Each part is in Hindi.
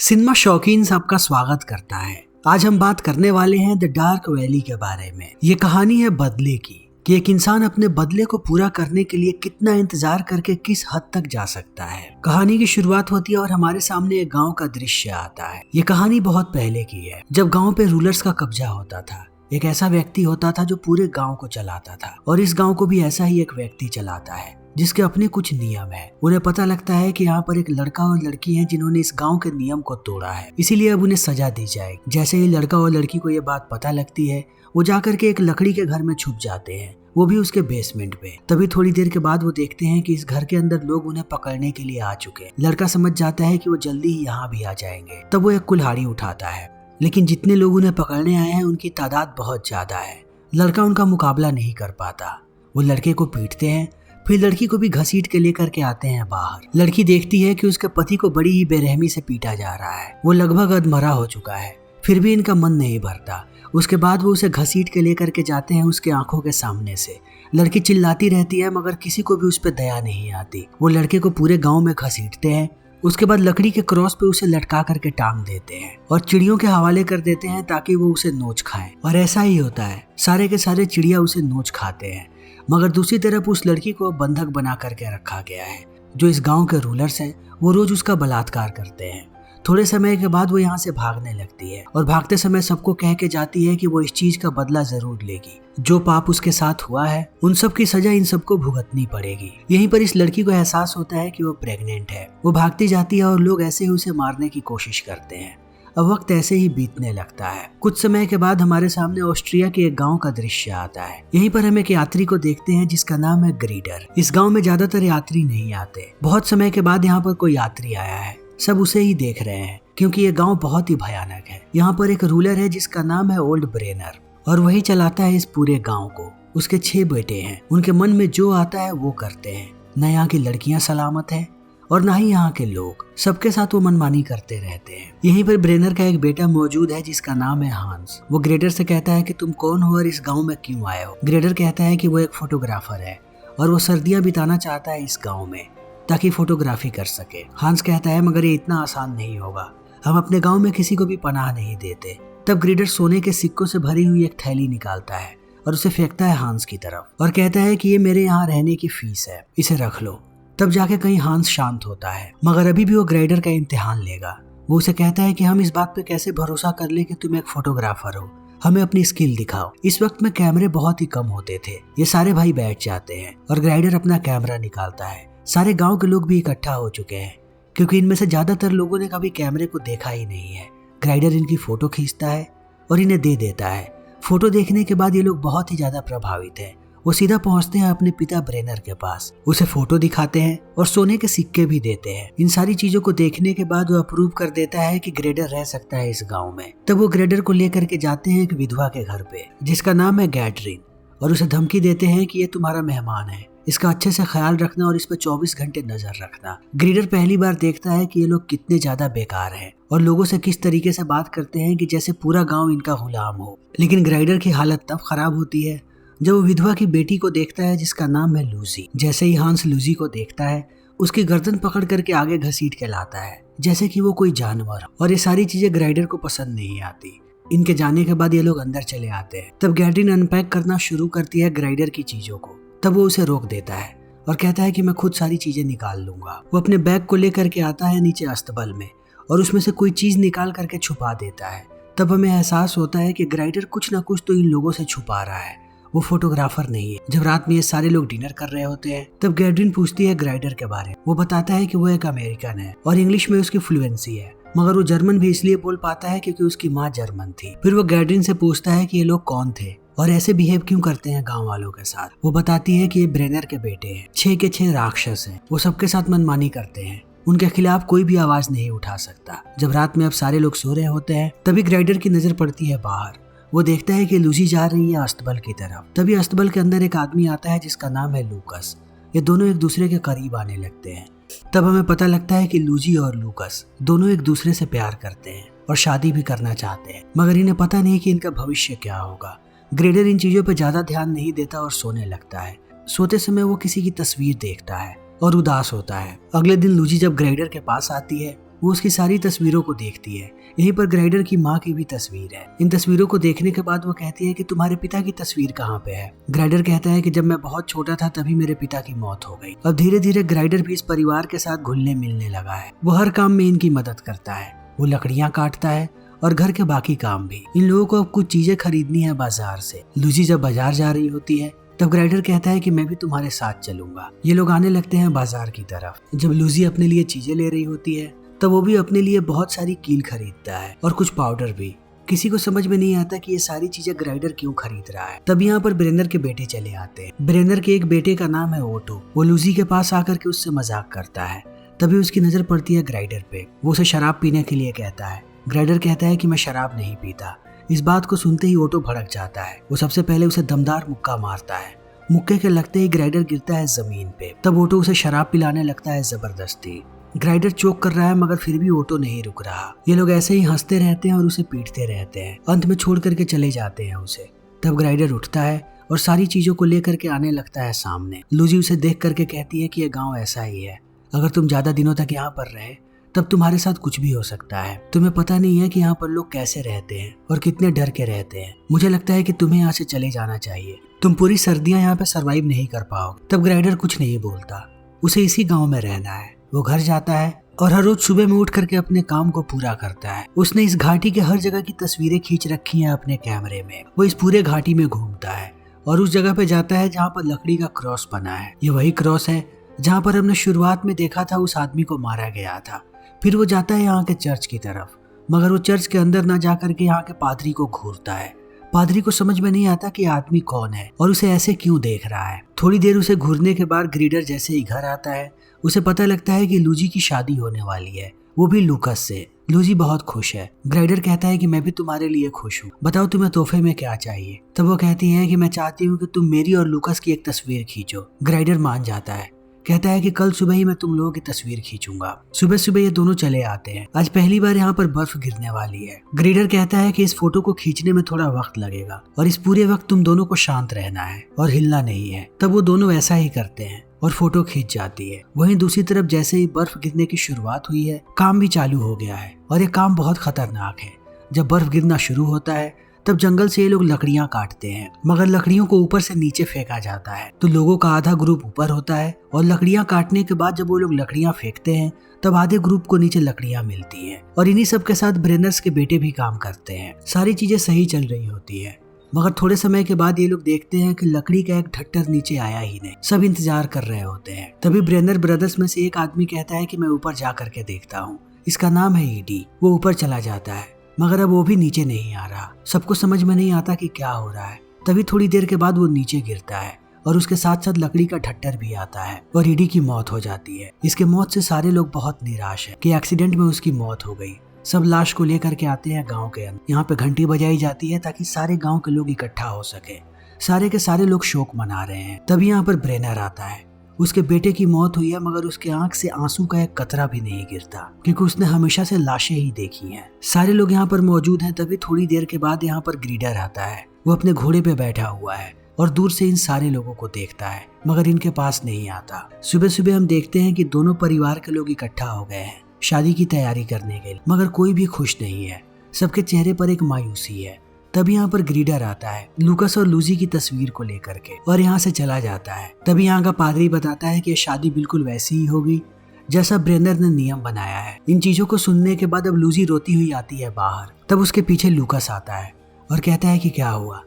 सिनेमा शौकीन सबका स्वागत करता है। आज हम बात करने वाले हैं द डार्क वैली के बारे में। ये कहानी है बदले की कि एक इंसान अपने बदले को पूरा करने के लिए कितना इंतजार करके किस हद तक जा सकता है। कहानी की शुरुआत होती है और हमारे सामने एक गांव का दृश्य आता है। ये कहानी बहुत पहले की है, जब गांव पे रूलर्स का कब्जा होता था। एक ऐसा व्यक्ति होता था जो पूरे गांव को चलाता था, और इस गांव को भी ऐसा ही एक व्यक्ति चलाता है जिसके अपने कुछ नियम है। उन्हें पता लगता है कि यहाँ पर एक लड़का और लड़की है जिन्होंने इस गांव के नियम को तोड़ा है, इसीलिए अब उन्हें सजा दी जाएगी। जैसे ही लड़का और लड़की को ये बात पता लगती है, वो जाकर के एक लकड़ी के घर में छुप जाते हैं, वो भी उसके बेसमेंट पे। तभी थोड़ी देर के बाद वो देखते हैं कि इस घर के अंदर लोग उन्हें पकड़ने के लिए आ चुके हैं। लड़का समझ जाता है कि वो जल्दी ही यहाँ भी आ जाएंगे। तब वो एक कुल्हाड़ी उठाता है, लेकिन जितने लोग उन्हें पकड़ने आए हैं उनकी तादाद बहुत ज्यादा है। लड़का उनका मुकाबला नहीं कर पाता। वो लड़के को पीटते हैं, फिर लड़की को भी घसीट के लेकर के आते हैं बाहर। लड़की देखती है कि उसके पति को बड़ी ही बेरहमी से पीटा जा रहा है। वो लगभग अधमरा हो चुका है, फिर भी इनका मन नहीं भरता। उसके बाद वो उसे घसीट के लेकर के जाते हैं उसके आंखों के सामने से। लड़की चिल्लाती रहती है, मगर किसी को भी उस पर दया नहीं आती। वो लड़के को पूरे गाँव में घसीटते हैं। उसके बाद लकड़ी के क्रॉस पे उसे लटका करके टांग देते हैं और चिड़ियों के हवाले कर देते हैं ताकि वो उसे नोच खाएं। और ऐसा ही होता है, सारे के सारे चिड़िया उसे नोच खाते हैं। मगर दूसरी तरफ उस लड़की को बंधक बना करके रखा गया है। जो इस गांव के रूलर्स हैं, वो रोज उसका बलात्कार करते हैं। थोड़े समय के बाद वो यहाँ से भागने लगती है और भागते समय सबको कह के जाती है कि वो इस चीज का बदला जरूर लेगी। जो पाप उसके साथ हुआ है, उन सब की सजा इन सबको भुगतनी पड़ेगी। यहीं पर इस लड़की को एहसास होता है कि वो प्रेग्नेंट है। वो भागती जाती है और लोग ऐसे ही उसे मारने की कोशिश करते हैं। अब वक्त ऐसे ही बीतने लगता है। कुछ समय के बाद हमारे सामने ऑस्ट्रिया के एक गांव का दृश्य आता है। यहीं पर हम एक यात्री को देखते हैं जिसका नाम है ग्रीडर। इस गांव में ज्यादातर यात्री नहीं आते। बहुत समय के बाद यहाँ पर कोई यात्री आया है। सब उसे ही देख रहे हैं क्योंकि ये गांव बहुत ही भयानक है। यहाँ पर एक रूलर है जिसका नाम है ओल्ड ब्रेनर, और वही चलाता है इस पूरे गाँव को। उसके 6 बेटे हैं। उनके मन में जो आता है वो करते हैं। न यहाँ की लड़कियां सलामत है और ना ही यहाँ के लोग। सबके साथ वो मनमानी करते रहते हैं। यहीं पर ब्रेनर का एक बेटा मौजूद है जिसका नाम है हांस। वो ग्रेडर से कहता है कि तुम कौन हो और इस गांव में क्यों आए हो। ग्रेडर कहता है कि वो एक फोटोग्राफर है और वो सर्दियां बिताना चाहता है इस गांव में ताकि फोटोग्राफी कर सके। हांस कहता है मगर ये इतना आसान नहीं होगा, हम अपने गाँव में किसी को भी पनाह नहीं देते। तब ग्रेडर सोने के सिक्कों से भरी हुई एक थैली निकालता है और उसे फेंकता है हांस की तरफ और कहता है कि ये मेरे यहाँ रहने की फीस है, इसे रख लो। तब जाके कहीं हांस शांत होता है, मगर अभी भी वो ग्राइडर का इम्तिहान लेगा। वो उसे कहता है कि हम इस बात पे कैसे भरोसा कर ले कि तुम एक फोटोग्राफर हो, हमें अपनी स्किल दिखाओ। इस वक्त में कैमरे बहुत ही कम होते थे। ये सारे भाई बैठ जाते हैं और ग्राइडर अपना कैमरा निकालता है। सारे गाँव के लोग भी इकट्ठा हो चुके हैं क्योंकि इनमें से ज्यादातर लोगों ने कभी कैमरे को देखा ही नहीं है। ग्राइडर इनकी फोटो खींचता है और इन्हें दे देता है। फोटो देखने के बाद ये लोग बहुत ही ज्यादा प्रभावित हैं। वो सीधा पहुंचते हैं अपने पिता ब्रेनर के पास, उसे फोटो दिखाते हैं और सोने के सिक्के भी देते हैं। इन सारी चीजों को देखने के बाद वो अप्रूव कर देता है कि ग्रेडर रह सकता है इस गांव में। तब वो ग्रेडर को लेकर के जाते हैं एक विधवा के घर पे जिसका नाम है गैटरीन, और उसे धमकी देते हैं कि ये तुम्हारा मेहमान है, इसका अच्छे से ख्याल रखना और इस पे 24 घंटे नजर रखना। ग्रीडर पहली बार देखता है कि ये लोग कितने ज्यादा बेकार हैं और लोगों से किस तरीके से बात करते हैं कि जैसे पूरा गांव इनका गुलाम हो। लेकिन ग्राइडर की हालत तब खराब होती है जब वो विधवा की बेटी को देखता है जिसका नाम है लूसी। जैसे ही हांस लूसी को देखता है, उसकी गर्दन पकड़ करके आगे घसीट के लाता है जैसे कि वो कोई जानवर। और ये सारी चीजें ग्राइडर को पसंद नहीं आती। इनके जाने के बाद ये लोग अंदर चले आते हैं। तब गैटरीन अनपैक करना शुरू करती है ग्राइडर की चीजों को। तब वो उसे रोक देता है और कहता है कि मैं खुद सारी चीजें निकाल लूंगा। वो अपने बैग को लेकर के आता है नीचे अस्तबल में और उसमें से कोई चीज निकाल करके छुपा देता है। तब हमें एहसास होता है कि ग्राइडर कुछ ना कुछ तो इन लोगों से छुपा रहा है, वो फोटोग्राफर नहीं है। जब रात में ये सारे लोग डिनर कर रहे होते हैं, तब गैटरीन पूछती है ग्राइडर के बारे में। वो बताता है कि वो एक अमेरिकन है और इंग्लिश में उसकी फ्लुएंसी है, मगर वो जर्मन भी इसलिए बोल पाता है क्योंकि उसकी माँ जर्मन थी। फिर वो गैटरीन से पूछता है कि ये लोग कौन थे और ऐसे बिहेव क्यों करते हैं गांव वालों के साथ। वो बताती है कि ये ब्रेनर के बेटे हैं, 6 के 6 राक्षस हैं। वो सबके साथ मनमानी करते हैं, उनके खिलाफ कोई भी आवाज नहीं उठा सकता। जब रात में अब सारे लोग सो रहे होते हैं, तभी ग्राइडर की नजर पड़ती है बाहर। वो देखता है कि लूसी जा रही है अस्तबल की तरफ। तभी अस्तबल के अंदर एक आदमी आता है जिसका नाम है लूकस। ये दोनों एक दूसरे के करीब आने लगते हैं। तब हमें पता लगता है कि लूसी और लूकस दोनों एक दूसरे से प्यार करते हैं और शादी भी करना चाहते हैं, मगर इन्हें पता नहीं कि इनका भविष्य क्या होगा। ग्रेडर इन चीजों पर ज्यादा ध्यान नहीं देता और सोने लगता है। सोते समय वो किसी की तस्वीर देखता है और उदास होता है। अगले दिन लूसी जब ग्रेडर के पास आती है, वो उसकी सारी तस्वीरों को देखती है। यहीं पर ग्राइडर की माँ की भी तस्वीर है। इन तस्वीरों को देखने के बाद वो कहती है कि तुम्हारे पिता की तस्वीर कहाँ पे है। ग्राइडर कहता है कि जब मैं बहुत छोटा था तभी मेरे पिता की मौत हो गई। अब धीरे धीरे ग्राइडर भी इस परिवार के साथ घुलने मिलने लगा है। वो हर काम में इनकी मदद करता है। वो लकड़ियाँ काटता है और घर के बाकी काम भी। इन लोगों को अब कुछ चीजें खरीदनी है बाजार से। लूसी जब बाजार जा रही होती है तब ग्राइडर कहता है कि मैं भी तुम्हारे साथ चलूंगा। ये लोग आने लगते हैं बाजार की तरफ। जब लूसी अपने लिए चीजें ले रही होती है तब वो भी अपने लिए बहुत सारी कील खरीदता है और कुछ पाउडर भी। किसी को समझ में नहीं आता कि ये सारी चीजें ग्राइडर क्यों खरीद रहा है। तब यहाँ पर ब्रेनर के बेटे चले आते हैं। ब्रेनर के एक बेटे का नाम है ओटो। वो लूसी के पास आकर के उससे मजाक करता है। तभी उसकी नजर पड़ती है ग्राइडर पे। वो उसे शराब पीने के लिए कहता है। ग्राइडर कहता है कि मैं शराब नहीं पीता। इस बात को सुनते ही ओटो भड़क जाता है। वो सबसे पहले उसे दमदार मुक्का मारता है। मुक्के के लगते ही ग्राइडर गिरता है जमीन पे। तब ओटो उसे शराब पिलाने लगता है जबरदस्ती। ग्राइडर चोक कर रहा है मगर फिर भी ओटो नहीं रुक रहा। ये लोग ऐसे ही हंसते रहते हैं और उसे पीटते रहते हैं। अंत में छोड़ करके चले जाते हैं उसे। तब ग्राइडर उठता है और सारी चीजों को लेकर के आने लगता है सामने। लूसी उसे देख करके कहती है कि यह गाँव ऐसा ही है। अगर तुम ज्यादा दिनों तक यहाँ पर रहे तब तुम्हारे साथ कुछ भी हो सकता है। तुम्हें पता नहीं है कि यहाँ पर लोग कैसे रहते हैं और कितने डर के रहते हैं। मुझे लगता है कि तुम्हें यहाँ से चले जाना चाहिए। तुम पूरी सर्दियाँ यहाँ पे सरवाइव नहीं कर पाओगे। तब ग्राइडर कुछ नहीं बोलता। उसे इसी गांव में रहना है। वो घर जाता है और हर रोज सुबह में उठ करके अपने काम को पूरा करता है। उसने इस घाटी के हर जगह की तस्वीरें खींच रखी हैं अपने कैमरे में। वो इस पूरे घाटी में घूमता है और उस जगह पे जाता है जहाँ पर लकड़ी का क्रॉस बना है। ये वही क्रॉस है जहाँ पर हमने शुरुआत में देखा था उस आदमी को मारा गया था। फिर वो जाता है यहाँ के चर्च की तरफ, मगर वो चर्च के अंदर ना जाकर के यहाँ के पादरी को घूरता है। पादरी को समझ में नहीं आता कि आदमी कौन है और उसे ऐसे क्यों देख रहा है। थोड़ी देर उसे घूरने के बाद ग्राइडर जैसे ही घर आता है उसे पता लगता है कि लूसी की शादी होने वाली है, वो भी लूकस से। लूसी बहुत खुश है। ग्राइडर कहता है कि मैं भी तुम्हारे लिए खुश हूँ, बताओ तुम्हें तोहफे में क्या चाहिए। तब वो कहती है कि मैं चाहती हूँ कि तुम मेरी और लूकस की एक तस्वीर खींचो। ग्राइडर मान जाता है। कहता है कि कल सुबह ही मैं तुम लोगों की तस्वीर खींचूंगा। सुबह सुबह ये दोनों चले आते हैं। आज पहली बार यहाँ पर बर्फ गिरने वाली है। ग्राइडर कहता है कि इस फोटो को खींचने में थोड़ा वक्त लगेगा और इस पूरे वक्त तुम दोनों को शांत रहना है और हिलना नहीं है। तब वो दोनों ऐसा ही करते हैं और फोटो खींच जाती है। वहीं दूसरी तरफ जैसे ही बर्फ गिरने की शुरुआत हुई है, काम भी चालू हो गया है और ये काम बहुत खतरनाक है। जब बर्फ गिरना शुरू होता है तब जंगल से ये लोग लकड़ियां काटते हैं, मगर लकड़ियों को ऊपर से नीचे फेंका जाता है। तो लोगों का आधा ग्रुप ऊपर होता है और लकड़ियां काटने के बाद जब वो लोग लकड़ियां फेंकते हैं तब आधे ग्रुप को नीचे लकड़ियां मिलती हैं। और इन्हीं सब के साथ ब्रेनर्स के बेटे भी काम करते हैं। सारी चीजें सही चल रही होती है, मगर थोड़े समय के बाद ये लोग देखते हैं कि लकड़ी का एक ढट्टर नीचे आया ही नहीं। सब इंतजार कर रहे होते हैं। तभी ब्रेनर ब्रदर्स में से एक आदमी कहता है कि मैं ऊपर जा करके देखता हूँ। इसका नाम है ईडी। वो ऊपर चला जाता है, मगर अब वो भी नीचे नहीं आ रहा। सबको समझ में नहीं आता कि क्या हो रहा है। तभी थोड़ी देर के बाद वो नीचे गिरता है और उसके साथ साथ लकड़ी का ढट्टर भी आता है और ईडी की मौत हो जाती है। इसके मौत से सारे लोग बहुत निराश हैं कि एक्सीडेंट में उसकी मौत हो गई। सब लाश को लेकर के आते हैं गांव के अंदर। यहाँ पे घंटी बजाई जाती है ताकि सारे गांव के लोग इकट्ठा हो सके। सारे के सारे लोग शोक मना रहे हैं। तभी यहाँ पर ब्रेनर आता है। उसके बेटे की मौत हुई है, मगर उसके आंख से आंसू का एक कतरा भी नहीं गिरता, क्योंकि उसने हमेशा से लाशें ही देखी हैं। सारे लोग यहाँ पर मौजूद हैं। तभी थोड़ी देर के बाद यहाँ पर ग्राइडर आता है। वो अपने घोड़े पे बैठा हुआ है और दूर से इन सारे लोगों को देखता है, मगर इनके पास नहीं आता। सुबह सुबह हम देखते हैं कि दोनों परिवार के लोग इकट्ठा हो गए हैं शादी की तैयारी करने के लिए, मगर कोई भी खुश नहीं है। सबके चेहरे पर एक मायूसी है। तभी यहाँ पर ग्राइडर आता है लूकस और लूसी की तस्वीर को लेकर के और यहाँ से चला जाता है। तभी यहाँ का पादरी बताता है कि ये शादी बिल्कुल वैसी ही होगी जैसा ब्रेनर ने नियम बनाया है। इन चीजों को सुनने के बाद अब लूसी रोती हुई आती है बाहर। तब उसके पीछे लूकस आता है और कहता है कि क्या हुआ।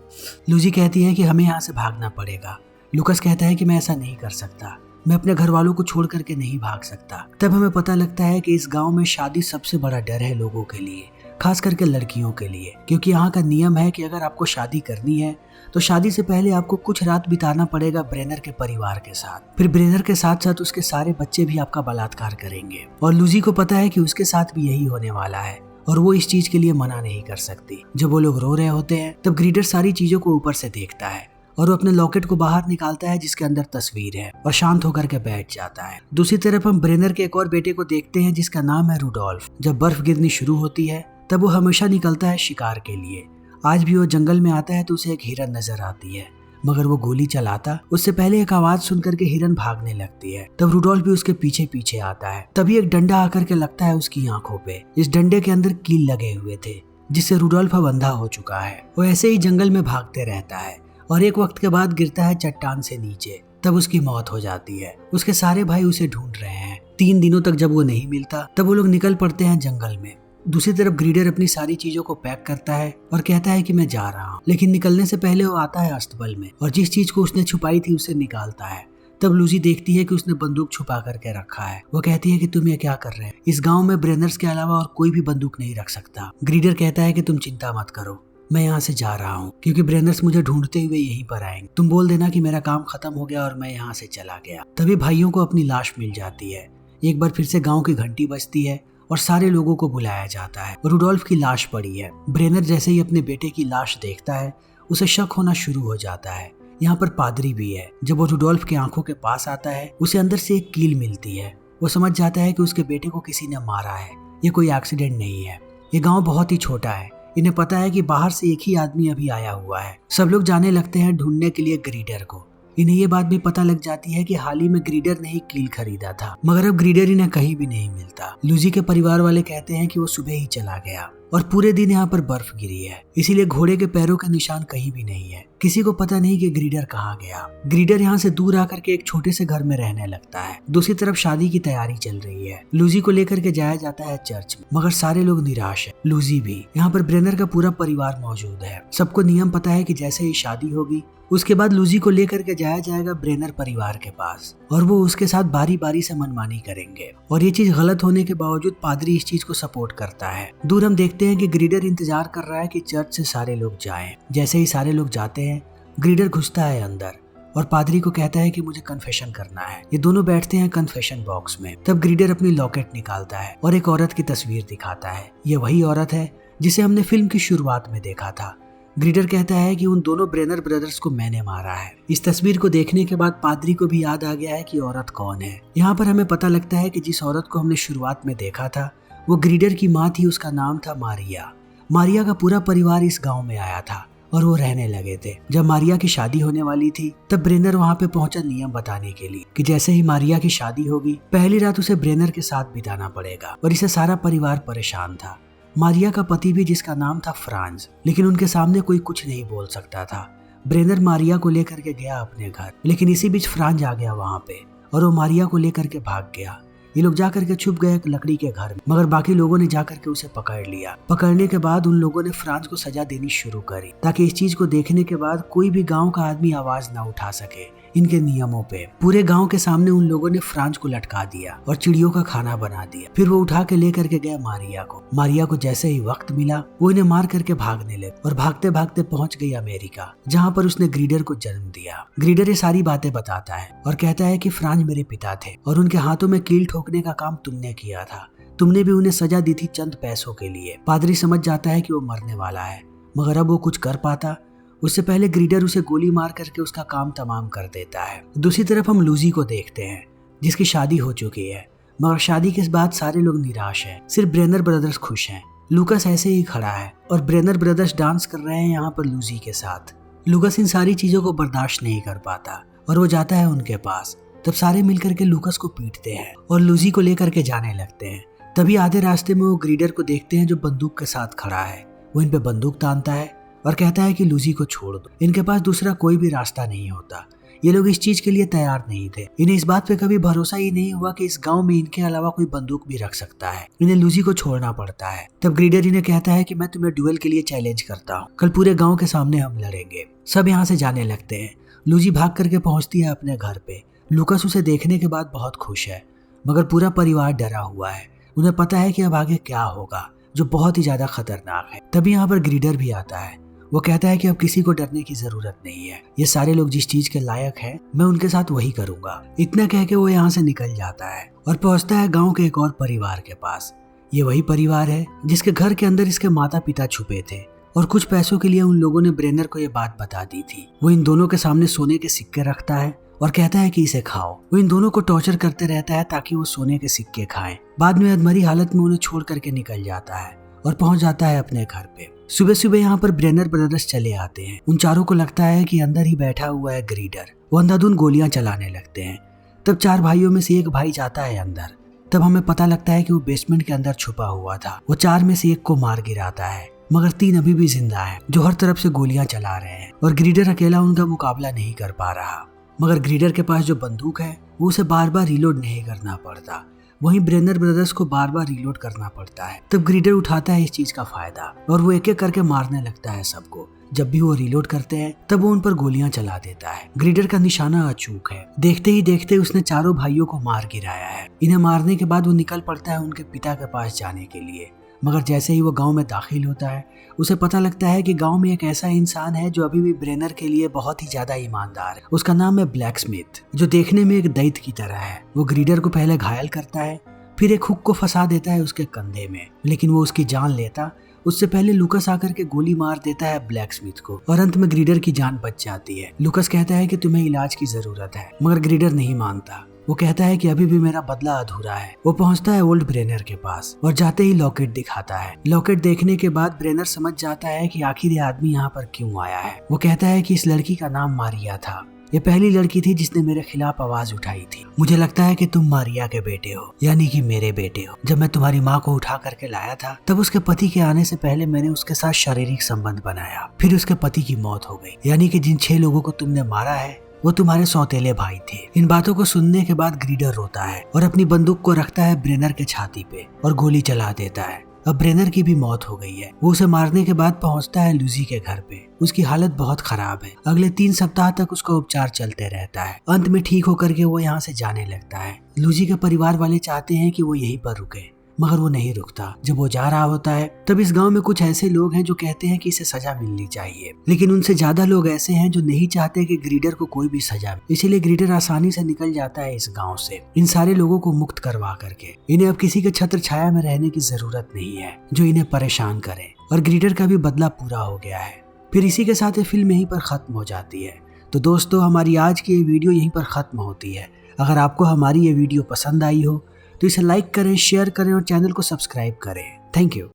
लूसी कहती है कि हमें यहाँ से भागना पड़ेगा। लूकस कहता है कि मैं ऐसा नहीं कर सकता, मैं अपने घर वालों को छोड़ करके नहीं भाग सकता। तब हमें पता लगता है कि इस गांव में शादी सबसे बड़ा डर है लोगों के लिए, खास करके लड़कियों के लिए, क्योंकि यहाँ का नियम है कि अगर आपको शादी करनी है तो शादी से पहले आपको कुछ रात बिताना पड़ेगा ब्रेनर के परिवार के साथ। फिर ब्रेनर के साथ साथ उसके सारे बच्चे भी आपका बलात्कार करेंगे और लूसी को पता है कि उसके साथ भी यही होने वाला है और वो इस चीज के लिए मना नहीं कर सकती। जब वो लोग रो रहे होते हैं तब ग्राइडर सारी चीजों को ऊपर से देखता है और वो अपने लॉकेट को बाहर निकालता है जिसके अंदर तस्वीर है और शांत होकर के बैठ जाता है। दूसरी तरफ हम ब्रेनर के एक और बेटे को देखते हैं जिसका नाम है रूडोल्फ। जब बर्फ गिरनी शुरू होती है तब वो हमेशा निकलता है शिकार के लिए। आज भी वो जंगल में आता है तो उसे एक हिरन नजर आती है, मगर वो गोली चलाता उससे पहले एक आवाज सुनकर के हिरन भागने लगती है। तब रुडोल्फ भी उसके पीछे पीछे आता है। तभी एक डंडा आकर के लगता है उसकी आंखों पे। इस डंडे के अंदर कील लगे हुए थे जिससे रुडोल्फ अब अंधा हो चुका है। वो ऐसे ही जंगल में भागते रहता है और एक वक्त के बाद गिरता है चट्टान से नीचे। तब उसकी मौत हो जाती है। उसके सारे भाई उसे ढूंढ रहे हैं। 3 दिनों तक जब वो नहीं मिलता तब वो लोग निकल पड़ते हैं जंगल में। दूसरी तरफ ग्रीडर अपनी सारी चीजों को पैक करता है और कहता है कि मैं जा रहा हूँ, लेकिन निकलने से पहले वो आता है अस्तबल में और जिस चीज को उसने छुपाई थी उसे निकालता है। तब लूसी देखती है कि उसने बंदूक छुपा करके रखा है। वो कहती है कि तुम ये क्या कर रहे हैं, इस गांव में ब्रेनर्स के अलावा और कोई भी बंदूक नहीं रख सकता। ग्रीडर कहता है कि तुम चिंता मत करो, मैं यहाँ से जा रहा हूँ क्योंकि ब्रेनर्स मुझे ढूंढते हुए यहीं पर आएंगे। तुम बोल देना कि मेरा काम खत्म हो गया और मैं यहाँ से चला गया। तभी भाइयों को अपनी लाश मिल जाती है। एक बार फिर से गाँव की घंटी बजती है और सारे लोगों को बुलाया जाता है। रुडोल्फ की लाश पड़ी है। ब्रेनर जैसे ही अपने बेटे की लाश देखता है उसे शक होना शुरू हो जाता है। यहाँ पर पादरी भी है। जब वो रुडोल्फ की आंखों के पास आता है उसे अंदर से एक कील मिलती है। वो समझ जाता है कि उसके बेटे को किसी ने मारा है, ये कोई एक्सीडेंट नहीं है। ये गांव बहुत ही छोटा है। इन्हें पता है कि बाहर से एक ही आदमी अभी आया हुआ है। सब लोग जाने लगते हैं ढूंढने के लिए ग्रीडर को। इन्हें ये बात भी पता लग जाती है कि हाल ही में ग्रीडर ने ही कील खरीदा था, मगर अब ग्रीडर इन्हें कहीं भी नहीं मिलता। लूजी के परिवार वाले कहते हैं कि वो सुबह ही चला गया और पूरे दिन यहाँ पर बर्फ गिरी है, इसीलिए घोड़े के पैरों के निशान कहीं भी नहीं है। किसी को पता नहीं कि ग्रीडर कहाँ गया। ग्रीडर यहाँ से दूर आकर के एक छोटे से घर में रहने लगता है। दूसरी तरफ शादी की तैयारी चल रही है। लूजी को लेकर के जाया जाता है चर्च में, मगर सारे लोग निराश है, लूजी भी। यहाँ पर ब्रेनर का पूरा परिवार मौजूद है। सबको नियम पता है कि जैसे ही शादी होगी उसके बाद लूजी को लेकर के जाया जाएगा ब्रेनर परिवार के पास और वो उसके साथ बारी बारी से मनमानी करेंगे। और ये चीज गलत होने के बावजूद पादरी इस चीज को सपोर्ट करता है। दूर हम देखते हैं कि ग्रीडर इंतजार कर रहा है कि चर्च से सारे लोग जाएं। जैसे ही सारे लोग जाते हैं ग्रीडर घुसता है अंदर और पादरी को कहता है कि मुझे कन्फेशन करना है। ये दोनों बैठते हैं कन्फेशन बॉक्स में। तब ग्रीडर अपनी लॉकेट निकालता है और एक औरत की तस्वीर दिखाता है। ये वही औरत है जिसे हमने फिल्म की शुरुआत में देखा था। ग्रीडर कहता है कि उन दोनों ब्रेनर ब्रदर्स को मैंने मारा है। इस तस्वीर को देखने के बाद पादरी को भी याद आ गया है कि औरत कौन है। यहाँ पर हमें पता लगता है कि जिस औरत को हमने शुरुआत में देखा था वो ग्रीडर की माँ थी। उसका नाम था मारिया। मारिया का पूरा परिवार इस गांव में आया था और वो रहने लगे थे। जब मारिया की शादी होने वाली थी तब ब्रेनर वहाँ पे पहुंचा नियम बताने के लिए कि जैसे ही मारिया की शादी होगी पहली रात उसे ब्रेनर के साथ बिताना पड़ेगा। और इसे सारा परिवार परेशान था। मारिया का पति भी, जिसका नाम था फ्रांज, लेकिन उनके सामने कोई कुछ नहीं बोल सकता था। ब्रेनर मारिया को लेकर के गया अपने घर, लेकिन इसी बीच फ्रांज आ गया वहाँ पे और वो मारिया को लेकर के भाग गया। ये लोग जाकर के छुप गए एक लकड़ी के घर में, मगर बाकी लोगों ने जाकर के उसे पकड़ लिया। पकड़ने के बाद उन लोगों ने फ्रांज को सजा देनी शुरू करी ताकि इस चीज को देखने के बाद कोई भी गांव का आदमी आवाज ना उठा सके इनके नियमों पे। पूरे गांव के सामने उन लोगों ने फ्रांज को लटका दिया और चिड़ियों का खाना बना दिया। फिर वो उठा के लेकर के गया मारिया को। मारिया को जैसे ही वक्त मिला वो इन्हें मार करके भागने लगे और भागते भागते पहुंच गई अमेरिका, जहाँ पर उसने ग्रीडर को जन्म दिया। ग्रीडर ये सारी बातें बताता है और कहता है कि फ्रांज मेरे पिता थे और उनके हाथों में कील ठोकने का काम तुमने किया था। तुमने भी उन्हें सजा दी थी चंद पैसों के लिए। पादरी समझ जाता है कि वो मरने वाला है, मगर अब वो कुछ कर पाता उससे पहले ग्रीडर उसे गोली मार करके उसका काम तमाम कर देता है। दूसरी तरफ हम लूजी को देखते हैं जिसकी शादी हो चुकी है, मगर शादी के बाद सारे लोग निराश हैं। सिर्फ ब्रेनर ब्रदर्स खुश हैं। लूकस ऐसे ही खड़ा है और ब्रेनर ब्रदर्स डांस कर रहे हैं यहाँ पर लूजी के साथ। लूकस इन सारी चीजों को बर्दाश्त नहीं कर पाता और वो जाता है उनके पास। तब सारे मिलकर के लूकस को पीटते हैं और लूजी को लेकर के जाने लगते हैं। तभी आधे रास्ते में वो ग्रीडर को देखते हैं जो बंदूक के साथ खड़ा है। वो इन पे बंदूक तानता है और कहता है कि लूजी को छोड़ दो, इनके पास दूसरा कोई भी रास्ता नहीं होता। ये लोग इस चीज के लिए तैयार नहीं थे। इन्हें इस बात पे कभी भरोसा ही नहीं हुआ कि इस गांव में इनके अलावा कोई बंदूक भी रख सकता है। इन्हें लूजी को छोड़ना पड़ता है। तब ग्रीडर इन्हें कहता है कि मैं तुम्हें ड्यूएल के लिए चैलेंज करता हूँ, कल पूरे गाँव के सामने हम लड़ेंगे। सब यहाँ से जाने लगते हैं। लूजी भाग करके पहुंचती है अपने घर पे। लूकस उसे देखने के बाद बहुत खुश है, मगर पूरा परिवार डरा हुआ है। उन्हें पता है कि अब आगे क्या होगा, जो बहुत ही ज्यादा खतरनाक है। तभी यहाँ पर ग्रीडर भी आता है। वो कहता है कि अब किसी को डरने की जरूरत नहीं है। ये सारे लोग जिस चीज के लायक हैं, मैं उनके साथ वही करूंगा। इतना कह के वो यहाँ से निकल जाता है और पहुंचता है गांव के एक और परिवार के पास। ये वही परिवार है जिसके घर के अंदर इसके माता पिता छुपे थे और कुछ पैसों के लिए उन लोगों ने ब्रेनर को ये बात बता दी थी। वो इन दोनों के सामने सोने के सिक्के रखता है और कहता है कि इसे खाओ। वो इन दोनों को टॉर्चर करते रहता है ताकि वो सोने के सिक्के खाएं। बाद में अधमरी हालत में उन्हें छोड़ करके निकल जाता है और पहुंच जाता है अपने घर पे। सुबह सुबह यहाँ पर ब्रेनर ब्रदर्स चले आते हैं। उन चारों को लगता है कि अंदर ही बैठा हुआ है ग्रीडर। वो अंधाधुंध गोलियां चलाने लगते हैं। तब 4 भाइयों में से एक भाई जाता है अंदर। तब हमें पता लगता है कि वो बेसमेंट के अंदर छुपा हुआ था। वो 4 में से एक को मार गिराता है, मगर 3 अभी भी जिंदा है, जो हर तरफ से गोलियां चला रहे हैं और ग्रीडर अकेला उनका मुकाबला नहीं कर पा रहा। मगर ग्रीडर के पास जो बंदूक है वो उसे बार बार रिलोड नहीं करना पड़ता, वहीं ब्रेनर ब्रदर्स को बार बार रिलोड करना पड़ता है। तब ग्रीडर उठाता है इस चीज का फायदा और वो एक एक करके मारने लगता है सबको। जब भी वो रिलोड करते हैं तब वो उन पर गोलियां चला देता है। ग्रीडर का निशाना अचूक है। देखते ही देखते उसने चारों भाइयों को मार गिराया है। इन्हें मारने के बाद वो निकल पड़ता है उनके पिता के पास जाने के लिए। मगर जैसे ही वो गांव में दाखिल होता है उसे पता लगता है कि गांव में एक ऐसा इंसान है जो अभी भी ब्रेनर के लिए बहुत ही ज्यादा ईमानदार है। उसका नाम है ब्लैक स्मिथ, जो देखने में एक दैत्य की तरह है। वो ग्रीडर को पहले घायल करता है, फिर एक हुक को फंसा देता है उसके कंधे में, लेकिन वो उसकी जान लेता उससे पहले लुकस आकर के गोली मार देता है ब्लैक स्मिथ को और अंत में ग्रीडर की जान बच जाती है। लुकस कहता है कि तुम्हें इलाज की जरूरत है, मगर ग्रीडर नहीं मानता। वो कहता है कि अभी भी मेरा बदला अधूरा है। वो पहुंचता है ओल्ड ब्रेनर के पास और जाते ही लॉकेट दिखाता है। लॉकेट देखने के बाद ब्रेनर समझ जाता है कि आखिर ये आदमी यहाँ पर क्यों आया है। वो कहता है कि इस लड़की का नाम मारिया था। ये पहली लड़की थी जिसने मेरे खिलाफ आवाज उठाई थी। मुझे लगता है कि तुम मारिया के बेटे हो, यानी कि मेरे बेटे हो। जब मैं तुम्हारी माँ को उठा करके लाया था तब उसके पति के आने से पहले मैंने उसके साथ शारीरिक संबंध बनाया, फिर उसके पति की मौत हो गई। यानी कि जिन 6 लोगों को तुमने मारा है वो तुम्हारे सौतेले भाई थे। इन बातों को सुनने के बाद ग्रीडर रोता है और अपनी बंदूक को रखता है ब्रेनर के छाती पे और गोली चला देता है। अब ब्रेनर की भी मौत हो गई है। वो उसे मारने के बाद पहुंचता है लूजी के घर पे। उसकी हालत बहुत खराब है। अगले 3 सप्ताह तक उसका उपचार चलते रहता है। अंत में ठीक होकर के वो यहाँ से जाने लगता है। लूजी के परिवार वाले चाहते हैं कि वो यहीं पर रुके, मगर वो नहीं रुकता। जब वो जा रहा होता है तब इस गांव में कुछ ऐसे लोग हैं जो कहते हैं कि इसे सजा मिलनी चाहिए, लेकिन उनसे ज्यादा लोग ऐसे हैं जो नहीं चाहते कि ग्रीडर को कोई भी सजा मिले। इसीलिए ग्रीडर आसानी से निकल जाता है इस गांव से, इन सारे लोगों को मुक्त करवा करके। इन्हें अब किसी के छत्र छाया में रहने की जरूरत नहीं है जो इन्हें परेशान करे, और ग्रीडर का भी बदला पूरा हो गया है। फिर इसी के साथ ये फिल्म यहीं पर खत्म हो जाती है। तो दोस्तों, हमारी आज की ये वीडियो यहीं पर खत्म होती है। अगर आपको हमारी ये वीडियो पसंद आई हो तो इसे लाइक करें, शेयर करें और चैनल को सब्सक्राइब करें। Thank you.